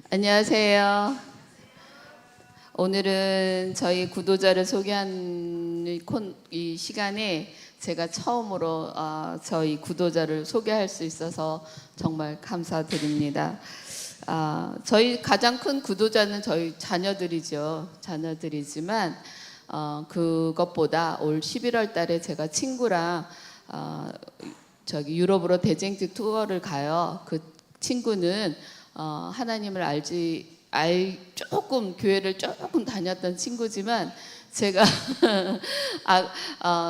안녕하세요. 오늘은 저희 구도자를 소개하는 이 시간에 제가 처음으로 저희 구도자를 소개할 수 있어서 정말 감사드립니다. 저희 가장 큰 구도자는 저희 자녀들이죠. 자녀들이지만 그것보다 올 11월 달에 제가 친구랑 저기 유럽으로 대쟁직 투어를 가요. 그 친구는 하나님을 조금 교회를 조금 다녔던 친구지만 제가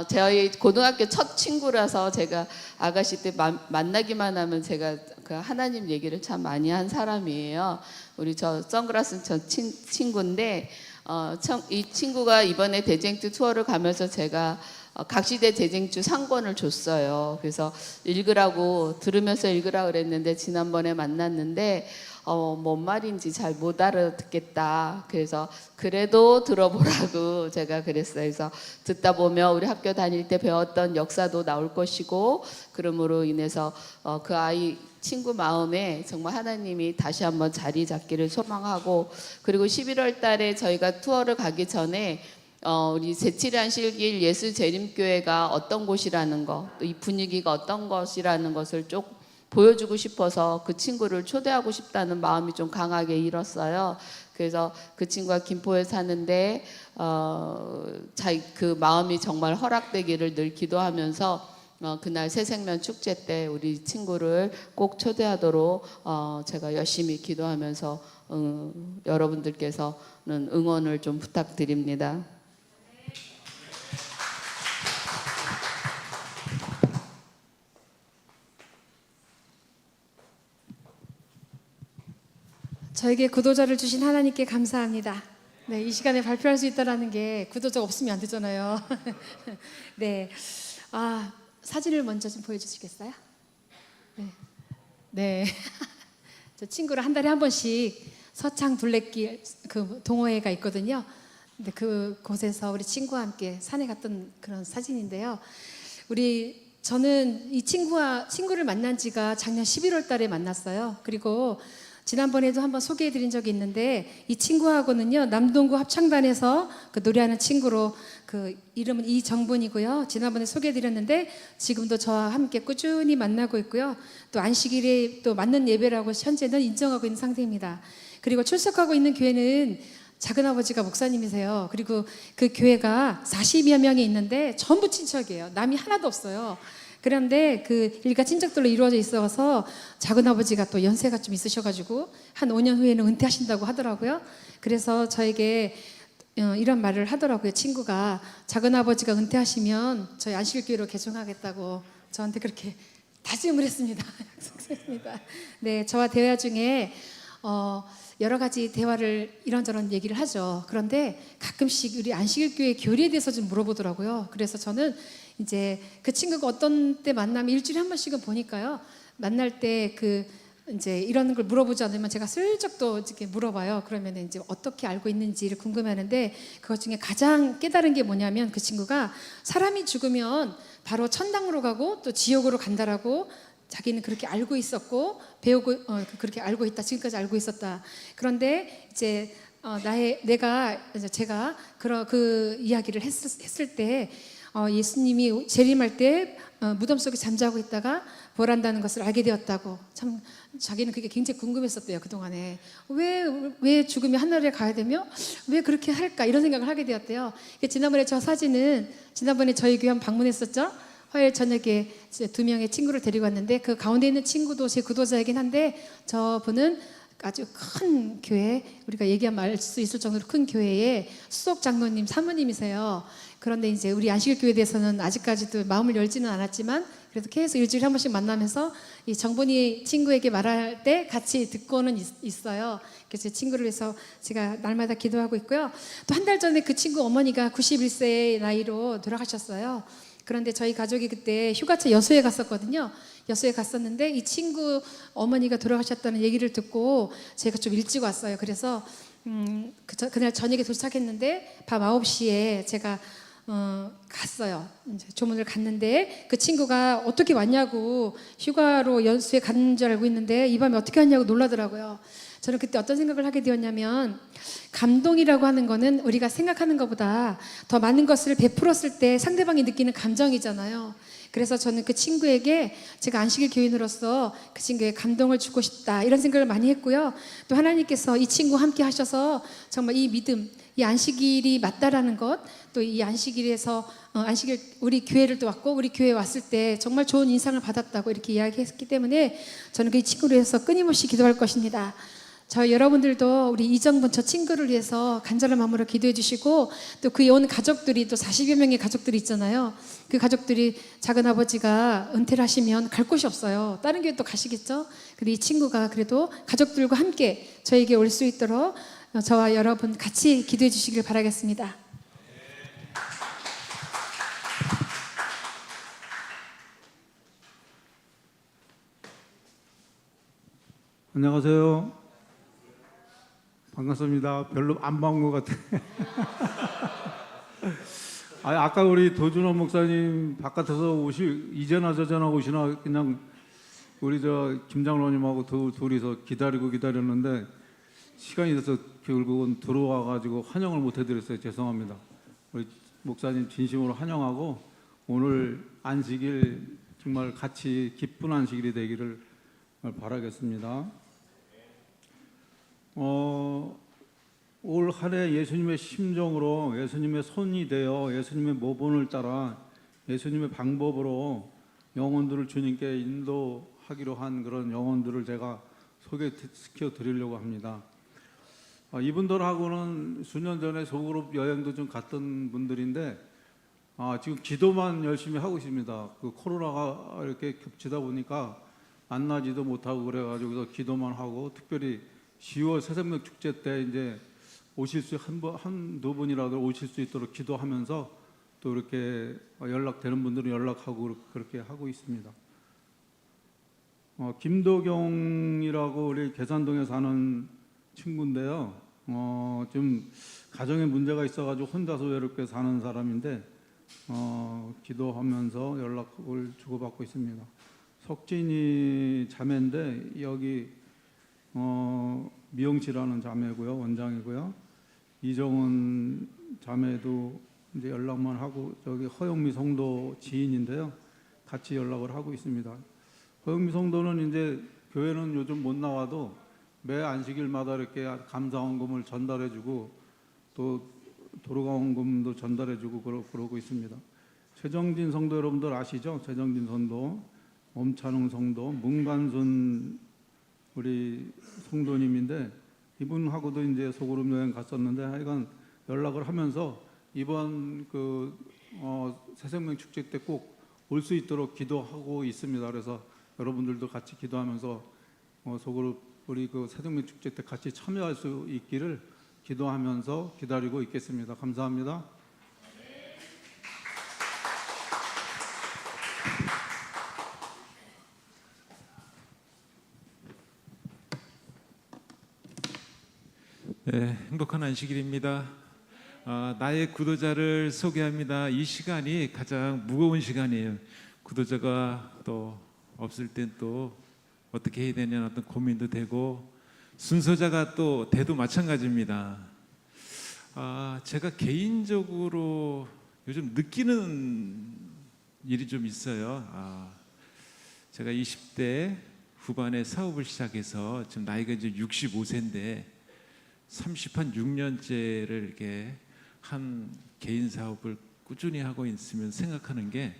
저희 고등학교 첫 친구라서 제가 아가씨 때 만나기만 하면 제가 그 하나님 얘기를 참 많이 한 사람이에요. 우리 저 선글라스 친구인데 이 친구가 이번에 대쟁주 투어를 가면서 제가 각시대 대쟁주 상권을 줬어요. 그래서 들으면서 읽으라 그랬는데 지난번에 만났는데 뭔 말인지 잘 못 알아듣겠다. 그래서 그래도 들어보라고 제가 그랬어요. 그래서 듣다 보면 우리 학교 다닐 때 배웠던 역사도 나올 것이고, 그러므로 인해서 그 아이 친구 마음에 정말 하나님이 다시 한번 자리 잡기를 소망하고, 그리고 11월 달에 저희가 투어를 가기 전에 우리 제칠안식일 예수재림교회가 어떤 곳이라는 거, 또 이 분위기가 어떤 것이라는 것을 좀 보여주고 싶어서 그 친구를 초대하고 싶다는 마음이 좀 강하게 일었어요. 그래서 그 친구가 김포에 사는데 그 마음이 정말 허락되기를 늘 기도하면서 그날 새생명 축제 때 우리 친구를 꼭 초대하도록 제가 열심히 기도하면서 여러분들께서는 응원을 좀 부탁드립니다. 저에게 구도자를 주신 하나님께 감사합니다. 네, 이 시간에 발표할 수 있다는 게 구도자가 없으면 안 되잖아요. 네, 사진을 먼저 좀 보여주시겠어요? 네, 네. 저 친구랑 한 달에 한 번씩 서창 둘레길 그 동호회가 있거든요. 근데 그 곳에서 우리 친구와 함께 산에 갔던 그런 사진인데요. 저는 이 친구를 만난 지가 작년 11월 달에 만났어요. 그리고 지난번에도 한번 소개해드린 적이 있는데 이 친구하고는요 남동구 합창단에서 그 노래하는 친구로 그 이름은 이정분이고요. 지난번에 소개해드렸는데 지금도 저와 함께 꾸준히 만나고 있고요. 또 안식일에 또 맞는 예배라고 현재는 인정하고 있는 상태입니다. 그리고 출석하고 있는 교회는 작은아버지가 목사님이세요. 그리고 그 교회가 40여 명이 있는데 전부 친척이에요. 남이 하나도 없어요. 그런데 그 일가 친척들로 이루어져 있어서 작은아버지가 또 연세가 좀 있으셔가지고 한 5년 후에는 은퇴하신다고 하더라고요. 그래서 저에게 이런 말을 하더라고요. 친구가 작은아버지가 은퇴하시면 저희 안식일교회로 개종하겠다고 저한테 그렇게 다짐을 했습니다. 약속했습니다. 네, 저와 대화 중에 여러 가지 대화를 이런저런 얘기를 하죠. 그런데 가끔씩 우리 안식일교회 교리에 대해서 좀 물어보더라고요. 그래서 저는 이제 그 친구가 어떤 때 만나면 일주일에 한 번씩은 보니까요. 만날 때 이제 이런 걸 물어보지 않으면 제가 슬쩍 또 이렇게 물어봐요. 그러면 이제 어떻게 알고 있는지를 궁금해하는데 그것 중에 가장 깨달은 게 뭐냐면 그 친구가 사람이 죽으면 바로 천당으로 가고 또 지옥으로 간다라고 자기는 그렇게 알고 있었고 배우고 그렇게 알고 있다. 지금까지 알고 있었다. 그런데 이제 제가 그 이야기를 했을 때 예수님이 재림할 때 무덤 속에 잠자고 있다가 부활한다는 것을 알게 되었다고. 참 자기는 그게 굉장히 궁금했었대요. 그동안에 왜 죽으면 하늘에 가야 되며 왜 그렇게 할까 이런 생각을 하게 되었대요. 지난번에 저 사진은 지난번에 저희 교회 한번 방문했었죠. 화요일 저녁에 2명의 친구를 데리고 왔는데 그 가운데 있는 친구도 제 구도자이긴 한데 저분은 아주 큰 교회, 우리가 얘기하면 알 수 있을 정도로 큰 교회의 수석 장로님, 사모님이세요. 그런데 이제 우리 안식일교회에 대해서는 아직까지도 마음을 열지는 않았지만 그래도 계속 일주일에 한 번씩 만나면서 이 정분이 친구에게 말할 때 같이 듣고는 있어요. 그래서 제 친구를 위해서 제가 날마다 기도하고 있고요. 또 한 달 전에 그 친구 어머니가 91세의 나이로 돌아가셨어요. 그런데 저희 가족이 그때 휴가차 여수에 갔었거든요. 여수에 갔었는데 이 친구 어머니가 돌아가셨다는 얘기를 듣고 제가 좀 일찍 왔어요. 그래서 그날 저녁에 도착했는데 밤 9시에 제가 갔어요. 이제 조문을 갔는데 그 친구가 어떻게 왔냐고 휴가로 연수에 간 줄 알고 있는데 이 밤에 어떻게 왔냐고 놀라더라고요. 저는 그때 어떤 생각을 하게 되었냐면 감동이라고 하는 거는 우리가 생각하는 것보다 더 많은 것을 베풀었을 때 상대방이 느끼는 감정이잖아요. 그래서 저는 그 친구에게 제가 안식일 교인으로서 그 친구에 감동을 주고 싶다 이런 생각을 많이 했고요. 또 하나님께서 이 친구와 함께 하셔서 정말 이 믿음, 이 안식일이 맞다라는 것, 또 이 안식일에서 안식일 우리 교회를 또 왔고 우리 교회에 왔을 때 정말 좋은 인상을 받았다고 이렇게 이야기했기 때문에 저는 그 친구를 위해서 끊임없이 기도할 것입니다. 저 여러분들도 우리 이정분 저 친구를 위해서 간절한 마음으로 기도해 주시고 또 그에 온 가족들이 또 40여 명의 가족들이 있잖아요. 그 가족들이 작은 아버지가 은퇴를 하시면 갈 곳이 없어요. 다른 교회 또 가시겠죠. 근데 이 친구가 그래도 가족들과 함께 저에게 올 수 있도록 저와 여러분 같이 기도해 주시길 바라겠습니다. 안녕하세요. 반갑습니다. 별로 안 반가운 것 같아. 아까 우리 도준호 목사님 바깥에서 이제나 저제나 오시나 그냥 우리 김장로님하고 둘이서 기다렸는데 시간이 돼서 결국은 들어와가지고 환영을 못 해드렸어요. 죄송합니다. 우리 목사님 진심으로 환영하고 오늘 안식일 정말 같이 기쁜 안식일이 되기를 바라겠습니다. 올 한 해 예수님의 심정으로 예수님의 손이 되어 예수님의 모본을 따라 예수님의 방법으로 영혼들을 주님께 인도하기로 한 그런 영혼들을 제가 소개시켜 드리려고 합니다. 이분들하고는 수년 전에 소그룹 여행도 좀 갔던 분들인데 지금 기도만 열심히 하고 있습니다. 그 코로나가 이렇게 겹치다 보니까 만나지도 못하고 그래가지고 기도만 하고 특별히 10월 새생명 축제 때 이제 오실 수 한두 분이라도 오실 수 있도록 기도하면서 또 이렇게 연락되는 분들은 연락하고 그렇게 하고 있습니다. 김도경이라고 우리 계산동에 사는 친구인데요. 좀 가정에 문제가 있어가지고 혼자서 외롭게 사는 사람인데 기도하면서 연락을 주고받고 있습니다. 석진이 자매인데 여기 미영씨라는 자매고요, 원장이고요. 이정은 자매도 이제 연락만 하고 저기 허영미 성도 지인인데요, 같이 연락을 하고 있습니다. 허영미 성도는 이제 교회는 요즘 못 나와도 매 안식일마다 이렇게 감사원금을 전달해주고 또 도로가원금도 전달해주고 그러고 있습니다. 최정진 성도 여러분들 아시죠? 최정진 성도, 엄찬웅 성도, 문관순 우리 성도님인데 이분하고도 이제 소그룹 여행 갔었는데 하여간 연락을 하면서 이번 새생명 축제 때 꼭 올 수 있도록 기도하고 있습니다. 그래서 여러분들도 같이 기도하면서 소그룹 우리 새생명 축제 때 같이 참여할 수 있기를 기도하면서 기다리고 있겠습니다. 감사합니다. 네, 행복한 안식일입니다. 나의 구도자를 소개합니다. 이 시간이 가장 무거운 시간이에요. 구도자가 또 없을 땐 또 어떻게 해야 되냐는 어떤 고민도 되고 순서자가 또 돼도 마찬가지입니다. 제가 개인적으로 요즘 느끼는 일이 좀 있어요. 제가 20대 후반에 사업을 시작해서 지금 나이가 이제 65세인데 36년째를 이렇게 한 개인 사업을 꾸준히 하고 있으면 생각하는 게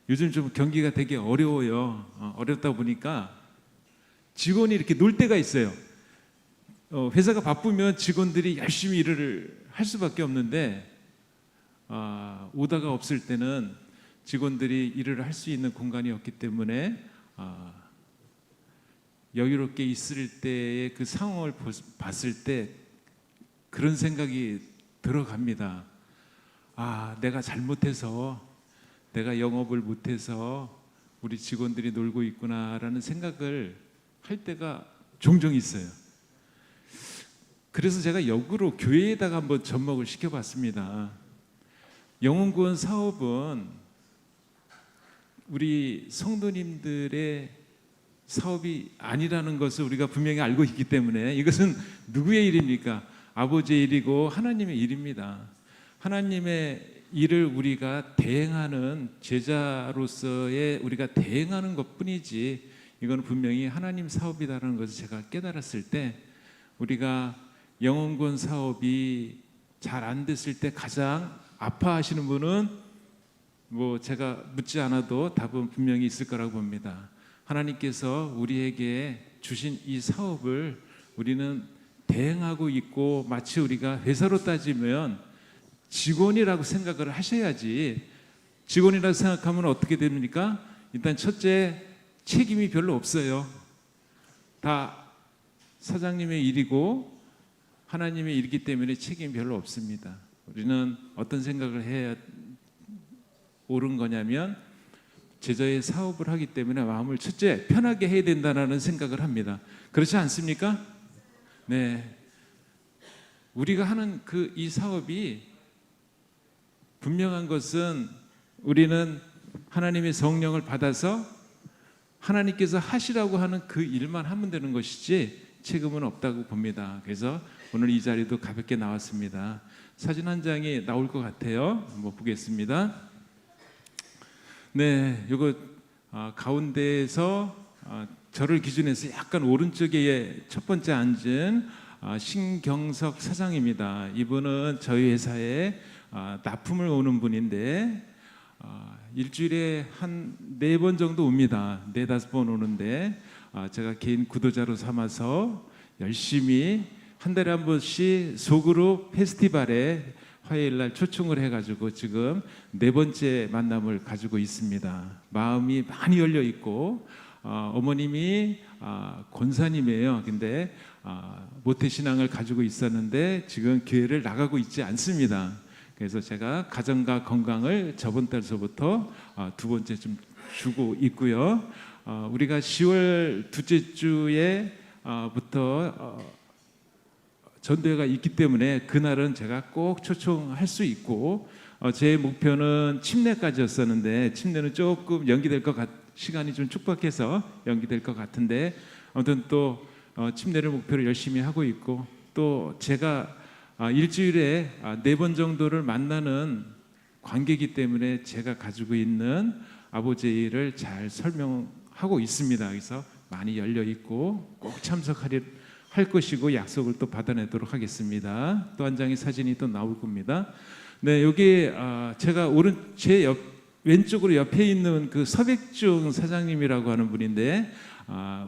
요즘 좀 경기가 되게 어려워요. 어렵다 보니까 직원이 이렇게 놀 때가 있어요. 회사가 바쁘면 직원들이 열심히 일을 할 수밖에 없는데 오다가 없을 때는 직원들이 일을 할 수 있는 공간이 없기 때문에 여유롭게 있을 때의 그 상황을 봤을 때 그런 생각이 들어갑니다. 내가 잘못해서 내가 영업을 못해서 우리 직원들이 놀고 있구나라는 생각을 할 때가 종종 있어요. 그래서 제가 역으로 교회에다가 한번 접목을 시켜봤습니다. 영혼구원 사업은 우리 성도님들의 사업이 아니라는 것을 우리가 분명히 알고 있기 때문에 이것은 누구의 일입니까? 아버지의 일이고 하나님의 일입니다. 하나님의 일을 우리가 대행하는 제자로서의 우리가 대행하는 것뿐이지 이건 분명히 하나님 사업이다라는 것을 제가 깨달았을 때 우리가 영혼구원 사업이 잘 안 됐을 때 가장 아파하시는 분은 뭐 제가 묻지 않아도 답은 분명히 있을 거라고 봅니다. 하나님께서 우리에게 주신 이 사업을 우리는 대행하고 있고 마치 우리가 회사로 따지면 직원이라고 생각을 하셔야지 직원이라고 생각하면 어떻게 됩니까? 일단 첫째 책임이 별로 없어요. 다 사장님의 일이고 하나님의 일이기 때문에 책임이 별로 없습니다. 우리는 어떤 생각을 해야 옳은 거냐면 제자의 사업을 하기 때문에 마음을 첫째 편하게 해야 된다는 생각을 합니다. 그렇지 않습니까? 네, 우리가 하는 이 사업이 분명한 것은 우리는 하나님의 성령을 받아서 하나님께서 하시라고 하는 그 일만 하면 되는 것이지 책임은 없다고 봅니다. 그래서 오늘 이 자리도 가볍게 나왔습니다. 사진 한 장이 나올 것 같아요. 한번 보겠습니다. 네, 이거 가운데에서 저를 기준해서 약간 오른쪽에 첫 번째 앉은 신경석 사장입니다. 이분은 저희 회사에 납품을 오는 분인데 일주일에 한 4번 정도 옵니다. 4-5번 오는데 제가 개인 구도자로 삼아서 열심히 한 달에 한 번씩 소그룹 페스티벌에 화요일 날 초청을 해가지고 지금 4번째 만남을 가지고 있습니다. 마음이 많이 열려 있고 어머님이 권사님이에요. 근데 모태신앙을 가지고 있었는데 지금 교회를 나가고 있지 않습니다. 그래서 제가 가정과 건강을 저번 달서부터 2번째 좀 주고 있고요. 우리가 10월 둘째 주에부터 전도회가 있기 때문에 그날은 제가 꼭 초청할 수 있고 제 목표는 침례까지였었는데 침례는 조금 연기될 것 시간이 좀 촉박해서 연기될 것 같은데 아무튼 또 침례를 목표로 열심히 하고 있고 또 제가 일주일에 4번 정도를 만나는 관계이기 때문에 제가 가지고 있는 아버지의 일을 잘 설명하고 있습니다. 그래서 많이 열려 있고 꼭 할 것이고 약속을 또 받아내도록 하겠습니다. 또 한 장의 사진이 또 나올 겁니다. 네, 여기 제가 제 왼쪽으로 옆에 있는 그 서백중 사장님이라고 하는 분인데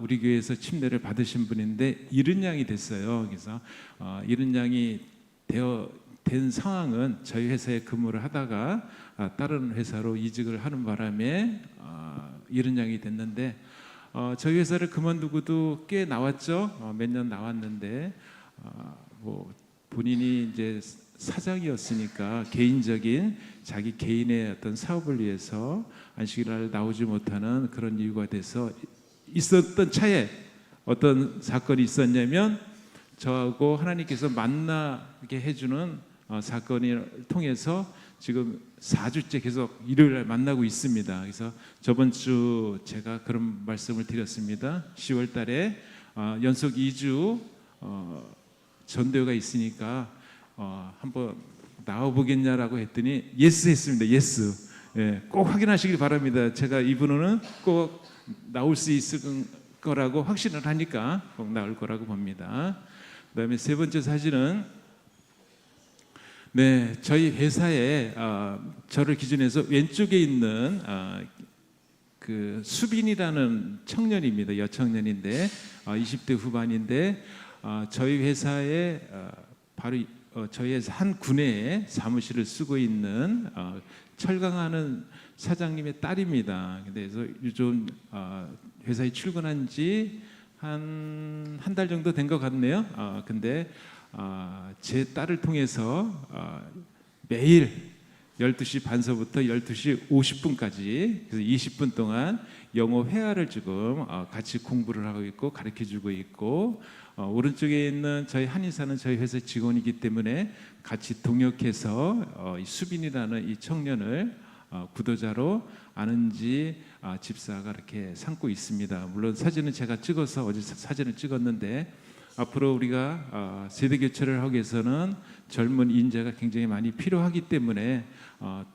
우리 교회에서 침례를 받으신 분인데 70냥이 됐어요. 그래서 70냥이 된 상황은 저희 회사에 근무를 하다가 다른 회사로 이직을 하는 바람에 70냥이 됐는데 저희 회사를 그만두고도 꽤 나왔죠. 몇 년 나왔는데 뭐 본인이 이제 사장이었으니까 개인적인 자기 개인의 어떤 사업을 위해서 안식일날 나오지 못하는 그런 이유가 돼서 있었던 차에 어떤 사건이 있었냐면 저하고 하나님께서 만나게 해주는 사건을 통해서 지금 4주째 계속 일요일날 만나고 있습니다. 그래서 저번 주 제가 그런 말씀을 드렸습니다. 10월 달에 연속 2주 전도회가 있으니까 한번 나와보겠냐라고 했더니 예스 했습니다. 예스. 예, 꼭 확인하시길 바랍니다. 제가 이분은 꼭 나올 수 있을 거라고 확신을 하니까 꼭 나올 거라고 봅니다. 그다음에 세 번째 사진은 네, 저희 회사에 저를 기준해서 왼쪽에 있는 그 수빈이라는 청년입니다. 여청년인데 20대 후반인데 저희 회사에 바로 저희 회사 한 군에 사무실을 쓰고 있는 철강하는 사장님의 딸입니다. 그래서 요즘 회사에 출근한 지 한 달 정도 된 것 같네요. 근데 제 딸을 통해서 매일 12시 반서부터 12시 50분까지 그래서 20분 동안 영어 회화를 지금 같이 공부를 하고 있고 가르쳐주고 있고 오른쪽에 있는 저희 한의사는 저희 회사 직원이기 때문에 같이 동역해서 이 수빈이라는 이 청년을 구도자로 아는지 집사가 이렇게 삼고 있습니다. 물론 사진은 제가 찍어서 어제 사진을 찍었는데 앞으로 우리가 세대 교체를 하기 위해서는 젊은 인재가 굉장히 많이 필요하기 때문에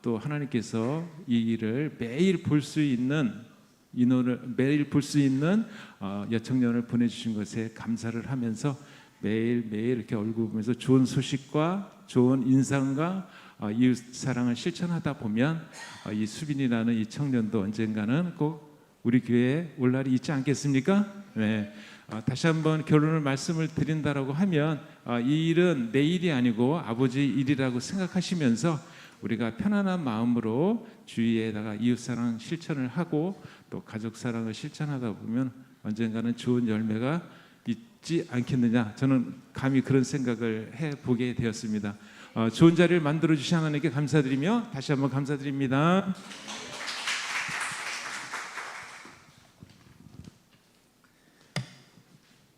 또 하나님께서 이 일을 매일 볼 수 있는 인원을 매일 볼 수 있는 여청년을 보내주신 것에 감사를 하면서 매일 이렇게 얼굴 보면서 좋은 소식과 좋은 인상과 이웃 사랑을 실천하다 보면 이 수빈이라는 이 청년도 언젠가는 꼭 우리 교회에 올 날이 있지 않겠습니까? 네. 다시 한번 결론을 말씀을 드린다라고 하면 이 일은 내 일이 아니고 아버지 일이라고 생각하시면서 우리가 편안한 마음으로 주위에다가 이웃 사랑 실천을 하고 또 가족 사랑을 실천하다 보면 언젠가는 좋은 열매가 있지 않겠느냐, 저는 감히 그런 생각을 해보게 되었습니다. 좋은 자리를 만들어 주신 하나님께 감사드리며 다시 한번 감사드립니다.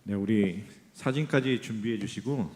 네, 우리 사진까지 준비해 주시고